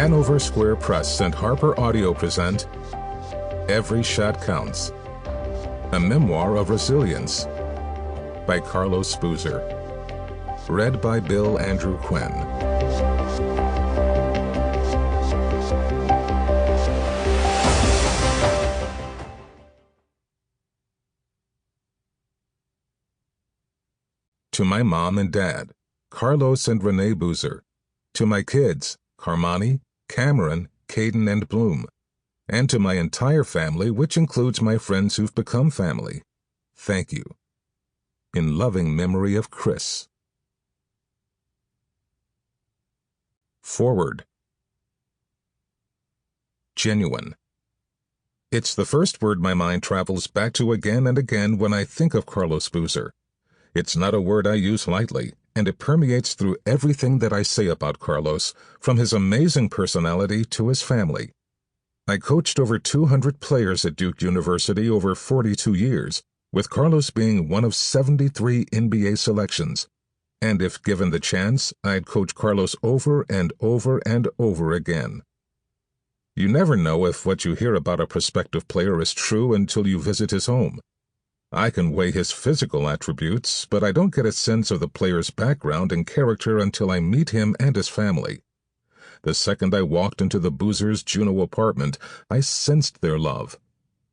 Hanover Square Press and HarlequinAudio present Every Shot Counts, a memoir of resilience by Carlos Boozer. Read by Bill Andrew Quinn. To my mom and dad, Carlos and Renee Boozer. To my kids, Carmani, Cameron, Caden, and Bloom. And to my entire family, which includes my friends who've become family. Thank you. In loving memory of Chris. Forward. Genuine. It's the first word my mind travels back to again and again when I think of Carlos Boozer. It's not a word I use lightly, and it permeates through everything that I say about Carlos, from his amazing personality to his family. I coached over 200 players at Duke University over 42 years, with Carlos being one of 73 NBA selections. And if given the chance, I'd coach Carlos over and over and over again. You never know if what you hear about a prospective player is true until you visit his home. I can weigh his physical attributes, but I don't get a sense of the player's background and character until I meet him and his family. The second I walked into the Boozers' Juneau apartment, I sensed their love.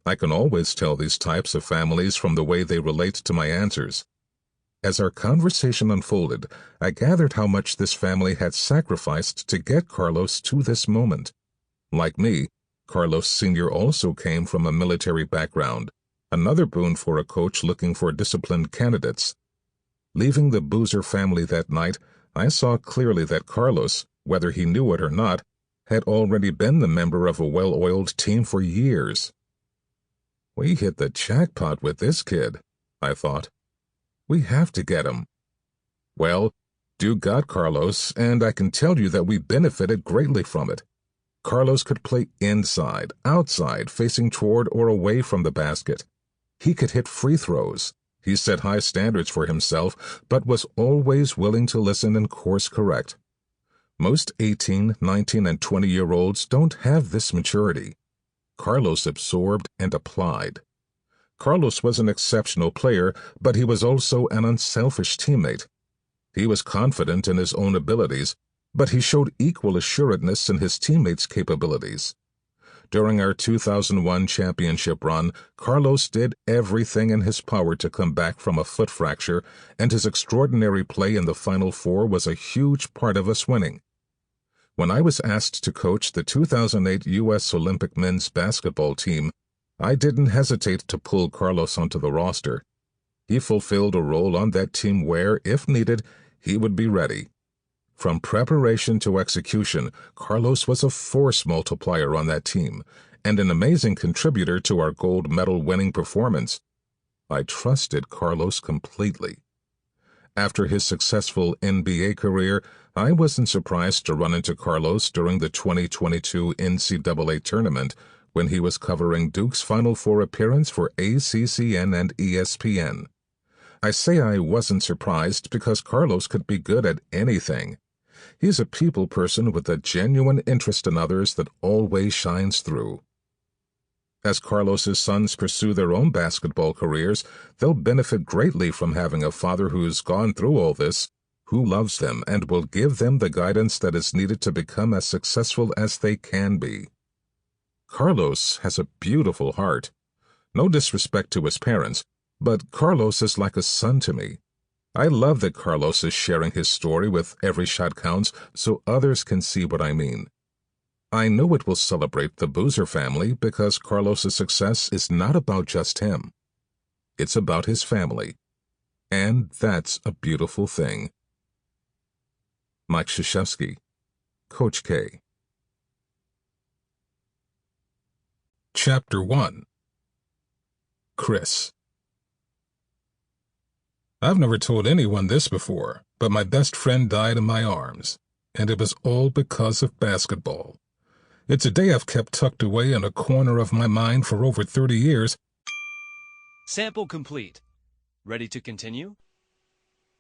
I can always tell these types of families from the way they relate to my answers. As our conversation unfolded, I gathered how much this family had sacrificed to get Carlos to this moment. Like me, Carlos Sr. also came from a military background. Another boon for a coach looking for disciplined candidates. Leaving the Boozer family that night, I saw clearly that Carlos, whether he knew it or not, had already been the member of a well-oiled team for years. We hit the jackpot with this kid, I thought. We have to get him. Well, Duke got Carlos, and I can tell you that we benefited greatly from it. Carlos could play inside, outside, facing toward or away from the basket. He could hit free throws. He set high standards for himself, but was always willing to listen and course correct. Most 18, 19, and 20-year-olds don't have this maturity. Carlos absorbed and applied. Carlos was an exceptional player, but he was also an unselfish teammate. He was confident in his own abilities, but he showed equal assuredness in his teammates' capabilities. During our 2001 championship run, Carlos did everything in his power to come back from a foot fracture, and his extraordinary play in the Final Four was a huge part of us winning. When I was asked to coach the 2008 U.S. Olympic men's basketball team, I didn't hesitate to pull Carlos onto the roster. He fulfilled a role on that team where, if needed, he would be ready. From preparation to execution, Carlos was a force multiplier on that team, and an amazing contributor to our gold medal-winning performance. I trusted Carlos completely. After his successful NBA career, I wasn't surprised to run into Carlos during the 2022 NCAA tournament when he was covering Duke's Final Four appearance for ACCN and ESPN. I say I wasn't surprised because Carlos could be good at anything. He's a people person with a genuine interest in others that always shines through. As Carlos's sons pursue their own basketball careers, they'll benefit greatly from having a father who's gone through all this, who loves them and will give them the guidance that is needed to become as successful as they can be. Carlos has a beautiful heart. No disrespect to his parents, but Carlos is like a son to me. I love that Carlos is sharing his story with Every Shot Counts so others can see what I mean. I know it will celebrate the Boozer family because Carlos's success is not about just him. It's about his family. And that's a beautiful thing. Mike Krzyzewski, Coach K. Chapter 1. Chris. I've never told anyone this before, but my best friend died in my arms, and it was all because of basketball. It's a day I've kept tucked away in a corner of my mind for over 30 years. Sample complete. Ready to continue?